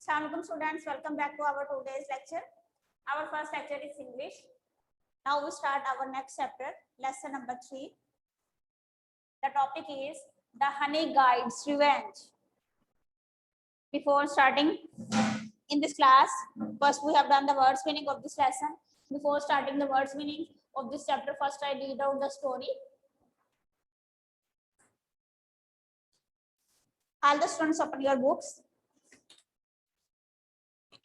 Assalamualaikum students, welcome back to our today's lecture. Our first lecture is English. Now we start our next chapter, lesson number 3. The topic is the honey guide's revenge. Before starting in this class, first we have done the words meaning of this lesson. Before starting the words meaning of this chapter, first I read out the story. All the students open your books.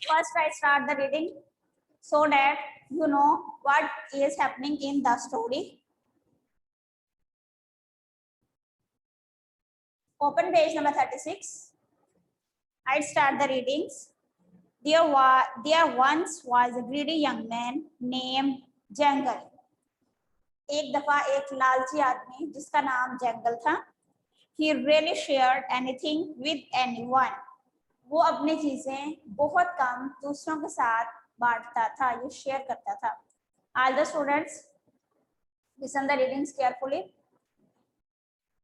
First I start the reading so that you know what is happening in the story. Open page number 36. I start the readings. There once was a greedy young man named Jangal. एक दफा एक लालची आदमी जिसका नाम जंगल था. He really shared anything with anyone. वो अपनी चीजें बहुत कम दूसरों के साथ बांटता था, ये शेयर करता था. All the students listen the readings carefully.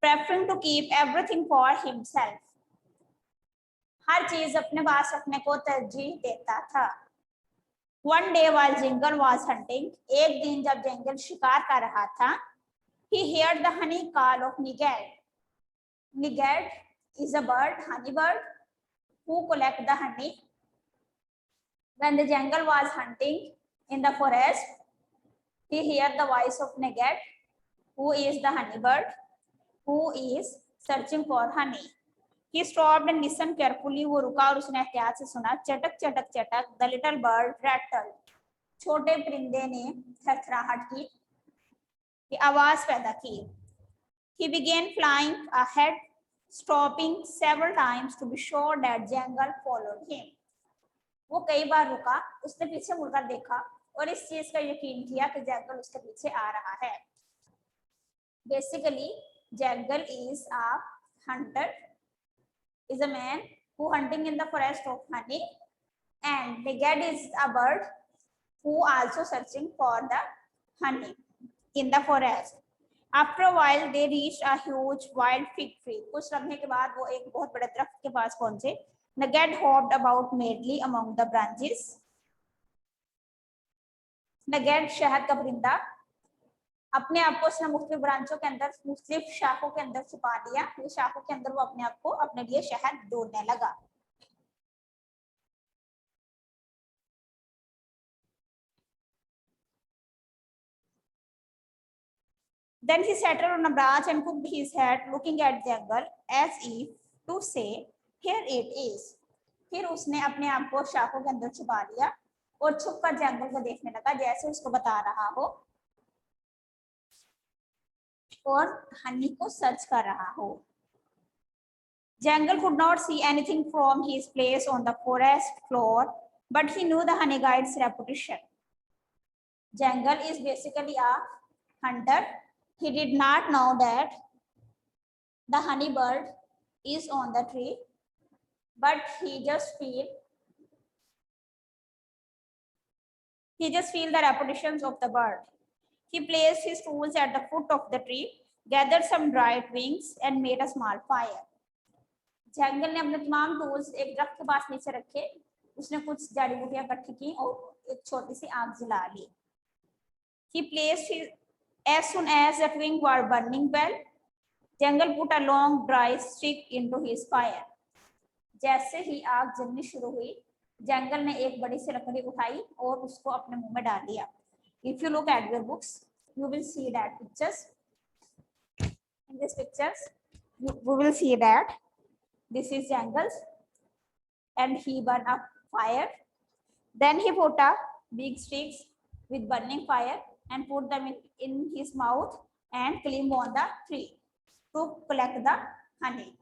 Preferring to keep everything for himself. हर चीज अपने पास रखने को तरजीह देता था. One day while Jingle was hunting, एक दिन जब जंगल शिकार कर रहा था, he heard the honey call of Nigad. Nigad is a bird, honey bird, who collect the honey. When the jungle was hunting in the forest, he heard the voice of Nigad, who is the honey bird, who is searching for honey. He stopped and listened carefully. वो रुका और उसने एहतियात से सुना. चटक चटक चटक. The little bird rattled. छोटे परिंदे ने थरथराहट की आवाज पैदा की. He began flying ahead, stopping several times to be sure that jungle followed him. वो कई बार रुका, उसने पीछे मुड़कर देखा और इस चीज का यकीन किया कि जंगल उसके पीछे आ रहा है. Basically, jungle is a hunter. Is a man who hunting in the forest of honey, and Nigad is a bird who also searching for the honey in the forest. After a while, they reached a huge wild fig tree. कुछ लम्हे के बाद वो एक बहुत बड़े दरख्त के पास पहुंचे. Nigad hopped about madly among the branches. Nigad शहद का परिंदा अपने आप को उसने मुख्तलिफ ब्रांचों के अंदर, मुख्तलिफ शाखों के अंदर छुपा लिया. ये शाखों के अंदर वो अपने आप को अपने लिए शहद ढूंढने लगा. Then he settled on a branch and cooked his head, looking at the jungle as if to say, "Here it is." फिर उसने अपने आप को शाखों के अंदर छुपा लिया और छुपकर जंगल को देखने लगा जैसे उसको बता रहा हो और हनी को सर्च कर रहा हो. Jungle could not see anything from his place on the forest floor, but he knew the honey guide's reputation. Jungle is basically a hunter. He did not know that the honey bird is on the tree, but he just feel the reputations of the bird. He placed his tools at the foot of the tree, gathered some dried twigs, and made a small fire. जंगल ने अपने तमाम tools एक दरख्त के पास नीचे रखे. उसने कुछ जड़ी बूटियां इकट्ठी की और एक छोटी सी आग जला ली. He placed his, as soon as the twigs were burning well, jungle put a long dry stick into his fire. जैसे ही आग जलनी शुरू हुई, जंगल ने एक बड़ी सी लकड़ी उठाई और उसको अपने मुंह में डाल लिया. If you look at your books, you will see that pictures. In these pictures, we will see that this is jungles, and he burned a fire. Then he put a big sticks with burning fire and put them in his mouth and climbed on the tree to collect the honey.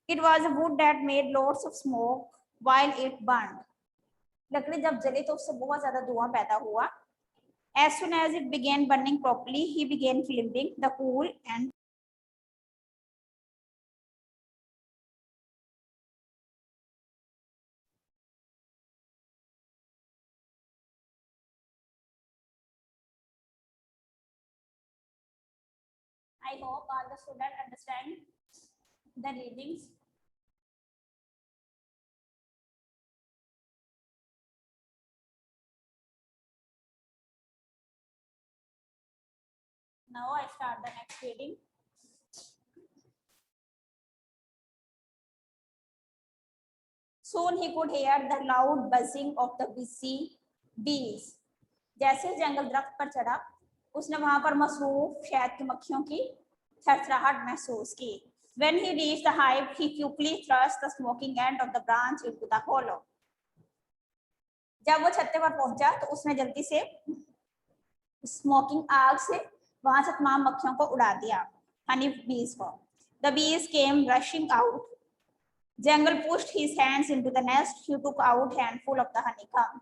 It was a wood that made lots of smoke while it burned. लकड़ी जब जली तो उससे बहुत ज्यादा धुआं पैदा हुआ. As soon as it began burning properly, he began climbing the cool and I hope all the students understand the readings. Now I start the next reading. Soon he could hear the loud buzzing of the busy bees. जैसे जंगल दरख्त पर चढ़ा, उसने वहां पर मसरूफ शहद की मक्खियों की थरथराहट महसूस की. When he reached the hive, he quickly thrust the smoking end of the branch into the hollow. जब वो छत्ते पर पहुंचा तो उसने जल्दी से स्मोकिंग आग से वहां से तमाम मक्खियों को उड़ा दिया, हनी बीज को. The bees came rushing out. Jungle pushed his hands into the nest. He took out handful of the honeycomb.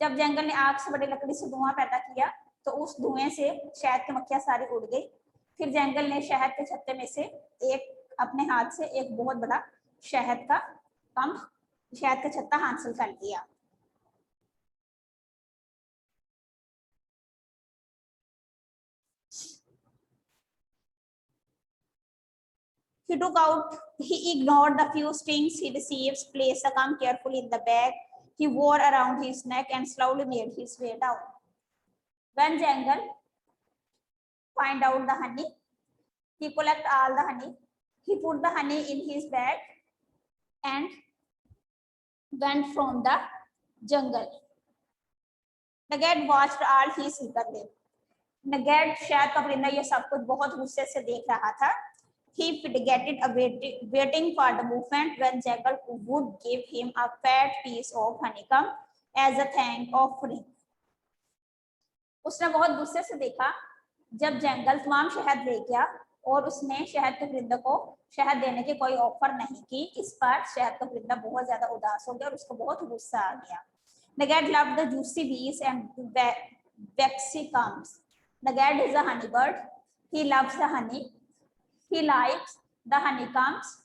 जब जंगल ने आग से बड़ी लकड़ी से धुआं पैदा किया तो उस धुएं से शहद की मक्खियां सारी उड़ गई. फिर जंगल ने शहद के छत्ते में से एक अपने हाथ से एक बहुत बड़ा शहद का छत्ता हासिल कर लिया. He ignored the few stings he received, placed the comb carefully in the bag he wore around his neck and slowly made his way down. When Jungle find out the honey, he collect all the honey. He put the honey in his bag and went from the jungle. Nagad watched all his eagerly. Nagad शहद का परिंदा ये सब कुछ बहुत गुस्से से देख रहा था. He fidgeted waiting for the movement when Jungle would give him a fat piece of honeycomb as a thank offering. उसने बहुत गुस्से से देखा जब जंगल तमाम शहद ले गया और उसने शहद के परिंदे को शहद देने की कोई ऑफर नहीं की. इस पर शहद का परिंदा बहुत ज्यादा उदास हो गया और उसको बहुत गुस्सा आ गया. Nagad loved the juicy bees and waxy combs. Nagad is a honeybird. He loves the honey. He likes the honeycombs.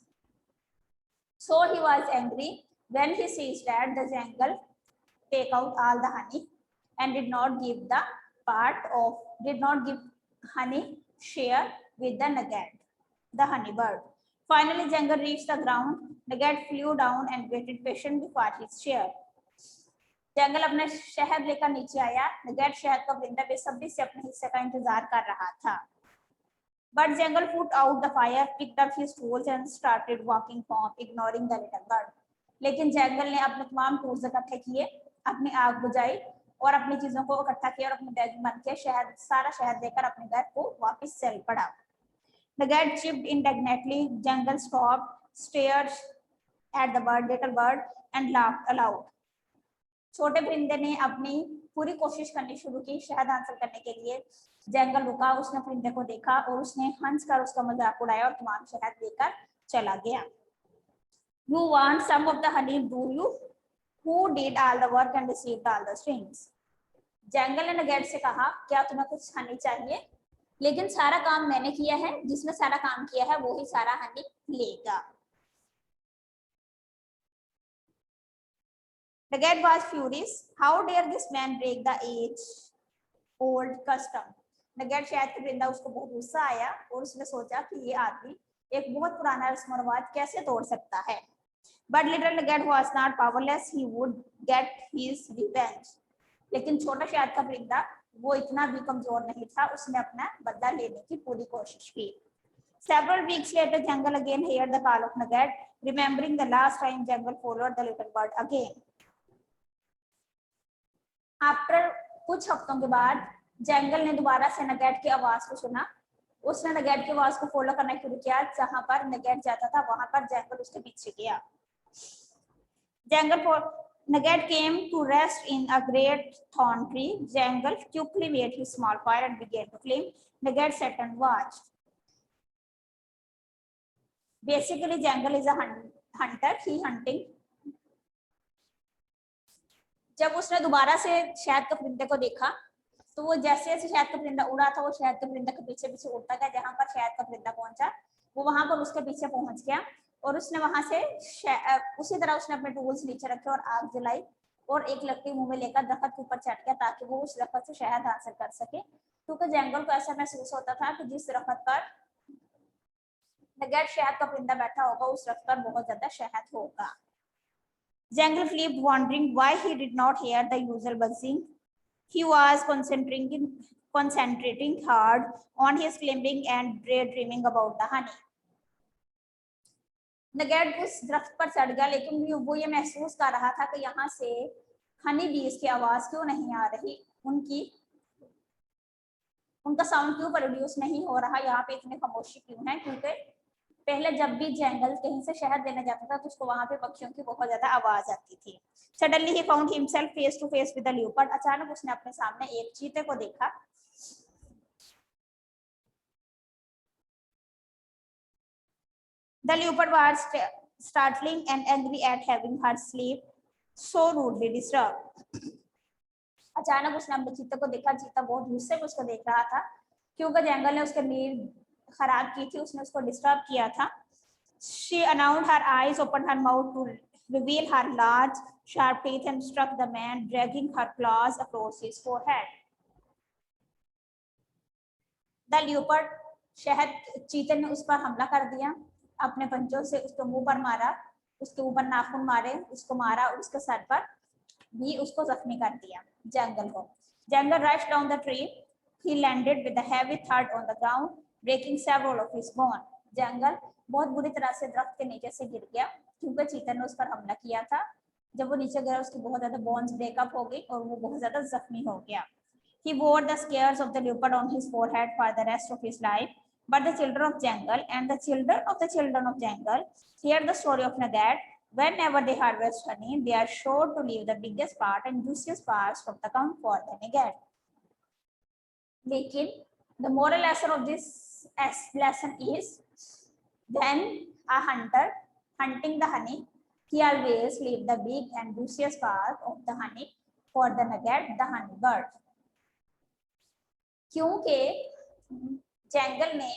So he was angry when he sees that the jungle take out all the honey and did not give honey share with the Nagad, the honeybird. Finally, jungle reached the ground. Nagad flew down and waited patiently for his share. जंगल अपने शहद लेकर नीचे आया. नगैड शहद का परिंदा बेसब्री से अपने हिस्से का इंतजार कर रहा था. But Jungle put out the fire, picked up his tools and started walking home, ignoring the little bird. लेकिन जंगल ने अपने तमाम टूल्स इकट्ठे किए, अपनी आग बुझाई और अपनी चीजों को इकट्ठा किया और अपने बैग में भर के सारा शहद लेकर अपने घर को वापस चल पड़ा. Nagad chipped indignantly. Jungle stopped, stared at the little bird and laughed aloud. छोटे परिंदे ने अपनी पूरी कोशिश करनी शुरू की शहद हासिल करने के लिए. जंगल रुका, उसने परिंदे को देखा और उसने हंस कर उसका मजाक उड़ाया और तमाम शहद लेकर चला गया. You want some of the honey, do you? Who did all the work and received all the strings? जंगल ने नगैड से कहा, क्या तुम्हें कुछ हनी चाहिए? लेकिन सारा काम मैंने किया है. जिसने सारा काम किया है वो ही सारा हनी लेगा. Nagad was furious. How dare this man break the age-old custom? Nagad शहद के परिंदा उसको बहुत गुस्सा आया और उसने सोचा कि ये आदमी एक बहुत पुराना रस्म और रिवाज कैसे तोड़ सकता है. But little Nagad was not powerless. He would get his revenge. लेकिन छोटा शहद का परिंदा वो इतना भी कमजोर नहीं था. उसने अपना बदला लेने की पूरी कोशिश की. Several weeks later, Jungle again heard the call of Nagad, remembering the last time Jungle followed the little bird again. After कुछ हफ्तों के बाद जंगल ने दोबारा से नगैड की आवाज को सुना. उसने नगैड की आवाज को फॉलो करना शुरू किया. जहां पर नगैड जाता था वहां पर जंगल उसके पीछे गया. Nagad came to rest in a great thorn tree. Jungle quickly made his small fire and began to flame. Nagad sat and watched. Basically, Jungle is a hunter. He hunting. जब उसने दोबारा से शहद के परिंदे को देखा तो वो जैसे जैसे शहद का परिंदा उड़ा था वो शहद के परिंदे के पीछे पीछे उड़ता गया. जहां पर शहद का परिंदा पहुंचा वो वहां पर उसके पीछे पहुंच गया और उसने वहां से उसी तरह उसने अपने टूल्स नीचे रखे और आग जलाई और एक लकड़ी मुंह में लेकर दरख्त के ऊपर चढ़ गया ताकि वो उस दरख्त से शहद हासिल कर सके. क्योंकि जंगल को ऐसा महसूस होता था कि जिस दरख्त पर नगैड शहद का परिंदा बैठा होगा उस दरख्त पर बहुत ज्यादा शहद होगा. Jungle flew, wondering why he did not hear the usual buzzing. He was concentrating hard on his climbing and daydreaming about the honey. Nugget उस दरख्त पर चढ़ गया, लेकिन वो ये महसूस कर रहा था कि यहाँ से हनी बीज की आवाज क्यों नहीं आ रही, उनका साउंड क्यों प्रोड्यूस नहीं हो रहा, यहाँ पे इतनी खामोशी क्यों है। क्योंकि पहले जब भी जंगल कहीं से शहद लेने जाता था तो उसको वहां पे पक्षियों की बहुत ज्यादा आवाज आती थी। सडनली ही found himself face to face with the leopard. अचानक उसने अपने सामने एक चीते को देखा। The leopard was startling and angry at having her sleep so rudely disturbed. अचानक उसने अपने चीते को देखा। चीता बहुत गुस्से में उसको देख रहा था क्योंकि जंगल ने उसके नींद खराब की थी, उसने उसको डिस्टर्ब किया था। She announced her eyes, opened her mouth to reveal her large, sharp teeth and struck the man, dragging her claws across his forehead. The leopard, शहद चीते ने उस पर हमला कर दिया, अपने पंजों से उसके मुंह पर मारा, उसके ऊपर नाखून मारे, उसको मारा और उसके सर पर भी उसको जख्मी कर दिया। जंगल को जंगल rushed down the tree. He landed with a heavy thud on the ground, breaking several of his bones. जंगल बहुत बुरी तरह से दरख्त के नीचे से गिर गया क्योंकि चीते ने उस पर हमला किया था। जब वो नीचे गिरा उसकी बहुत ज्यादा बोन्स ब्रेकअप हो गई और वो बहुत ज्यादा जख्मी हो गया। He wore the scars of the leopard on his forehead for the rest of his life. But the children of jungle and the children of jungle hear the story of Nagat. Whenever they harvest honey, they are sure to leave the biggest part and juiciest parts from the camp for the Nagat. लेकिन the moral lesson of this lesson is, when a hunter hunting the honey, he always leave the big and juiciest part of the honey for the Nagat, the honey bird. क्योंकि जंगल ने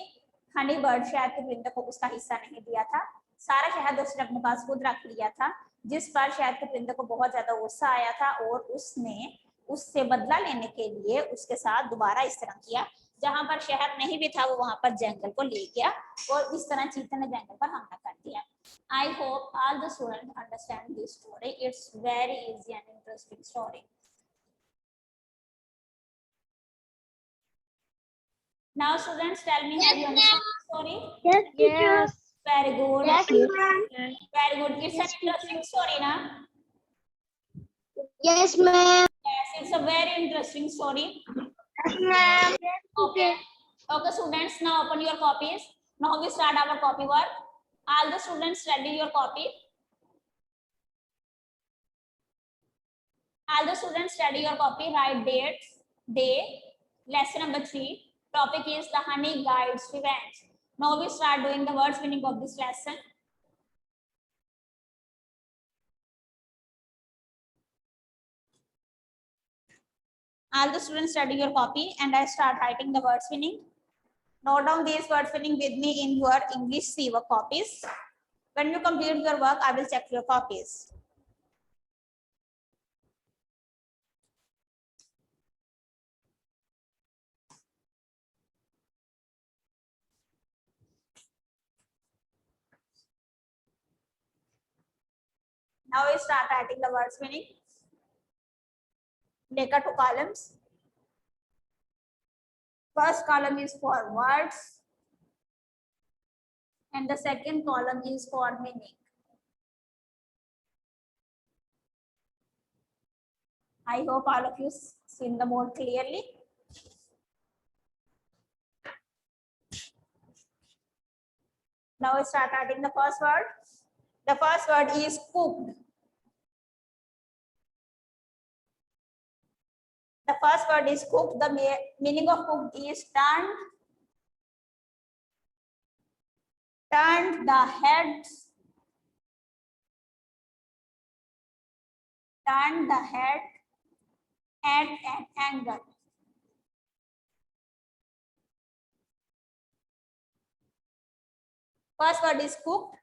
Honey bird शहद के परिंदे को उसका हिस्सा नहीं दिया था, सारा शहद उसने अपने पास खुद रख लिया था, जिस पर शहद के परिंदे को बहुत ज्यादा गुस्सा आया था और उसने उससे बदला लेने के लिए उसके साथ दोबारा इस तरह किया। जहां पर शहद नहीं भी था वो वहां पर जंगल को ले गया और इस तरह चीते ने जंगल पर हमला कर दिया। I hope all the students understand this story. It's very easy and interesting story. Now students, tell me, have you understood the story? Yes, teacher. Yes. Very good. Yes, ma'am. Very good. It's an interesting story, na? Yes, ma'am. Yes, it's a very interesting story. Yes, ma'am. Okay. Okay, students, now open your copies. Now we start our copy work. All the students ready your copy. All the students study your copy. Write dates, day, lesson number 3. Topic is the honey guides revenge. Now we start doing the words meaning of this lesson. All the students study your copy and I start writing the words meaning. Note down these words meaning with me in your English C work copies. When you complete your work, I will check your copies. Now we start writing the words meaning. Make a 2 columns. First column is for words and the second column is for meaning. I hope all of you seen the more clearly. Now we start adding the first word. The first word is cooked. The first word is cooked. The meaning of cooked is turned the head at an angle. First word is cooked.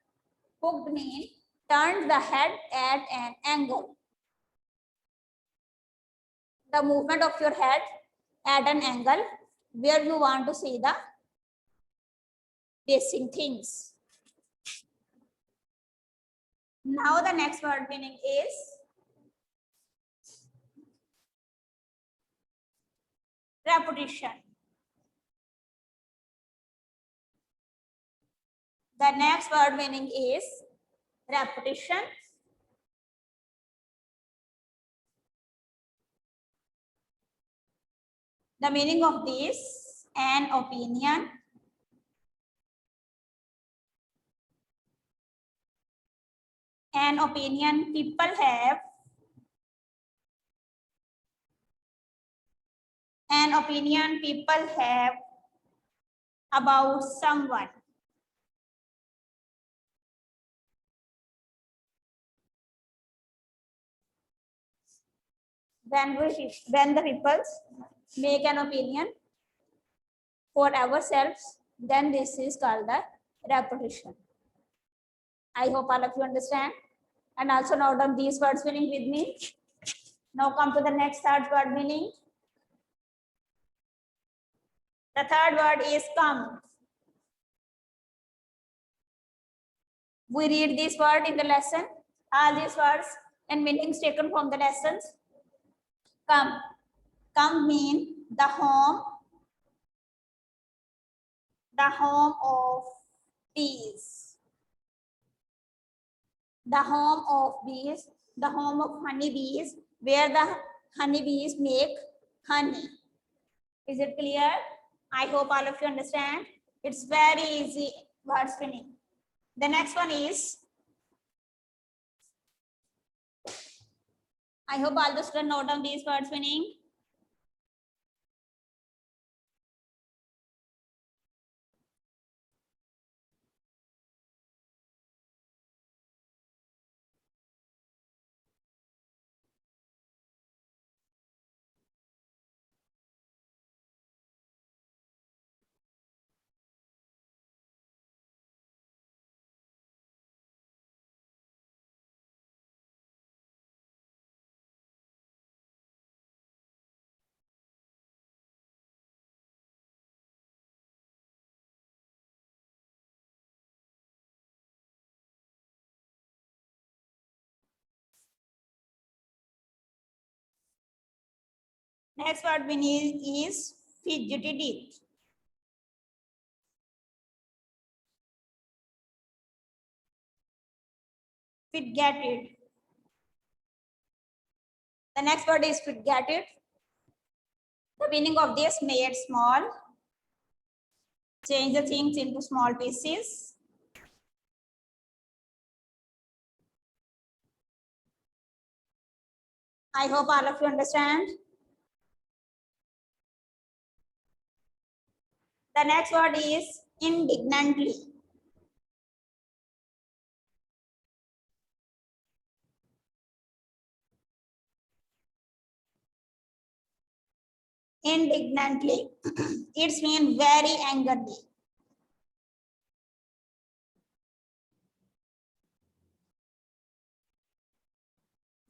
Cooked means turned the head at an angle. The movement of your head at an angle where you want to see the basic things. Now the next word meaning is repetition. The next word meaning is repetition. The meaning of this, an opinion. An opinion people have. An opinion people have about someone. When the people make an opinion for ourselves, then this is called the repetition. I hope all of you understand. And also note down these words meaning with me. Now come to the next third word meaning. The third word is come. We read this word in the lesson. All these words and meanings taken from the lessons. Come. Come mean the home of bees. The home of bees, the home of honeybees, where the honeybees make honey. Is it clear? I hope all of you understand. It's very easy word spinning. The next one is, I hope all the students note down these words meaning. Next word meaning is fidgety. Fidgeted. The next word is fidgeted. The meaning of this, made small. Change the things into small pieces. I hope all of you understand. The next word is indignantly. Indignantly. It's mean very angrily.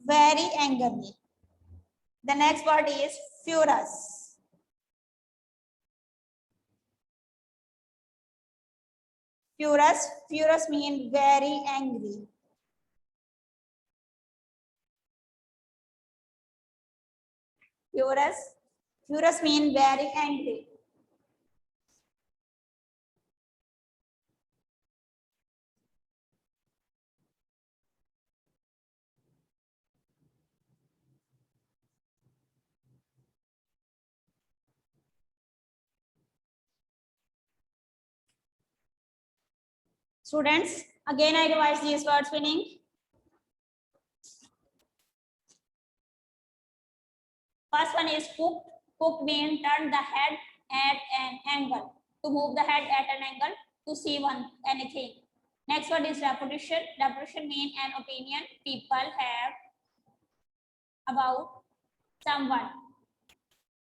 Very angrily. The next word is furious. Furious mean very angry. Furious mean very angry. Students, again I revise these words meaning. First one is cooked. Cooked means turn the head at an angle. To move the head at an angle to see anything. Next one is repetition. Repetition means an opinion people have about someone.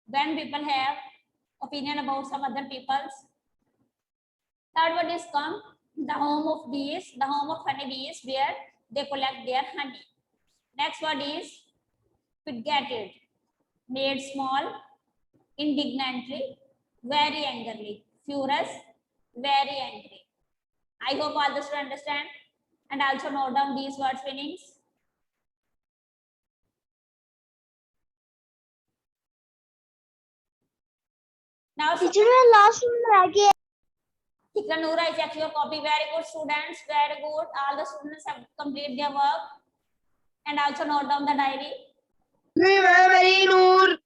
When people have opinion about some other people's. Third one is come. The home of bees, the home of honeybees, where they collect their honey. Next word is fidgeted, made small, indignantly, very angrily, furious, very angry. I hope all the students understand and also note down these words meanings. Now, Teacher, मैं last one में रह गया. Tikra Noora, check your copy. Very good, students. Very good. All the students have completed their work and also note down the diary. नहीं मैं मेरी नूर.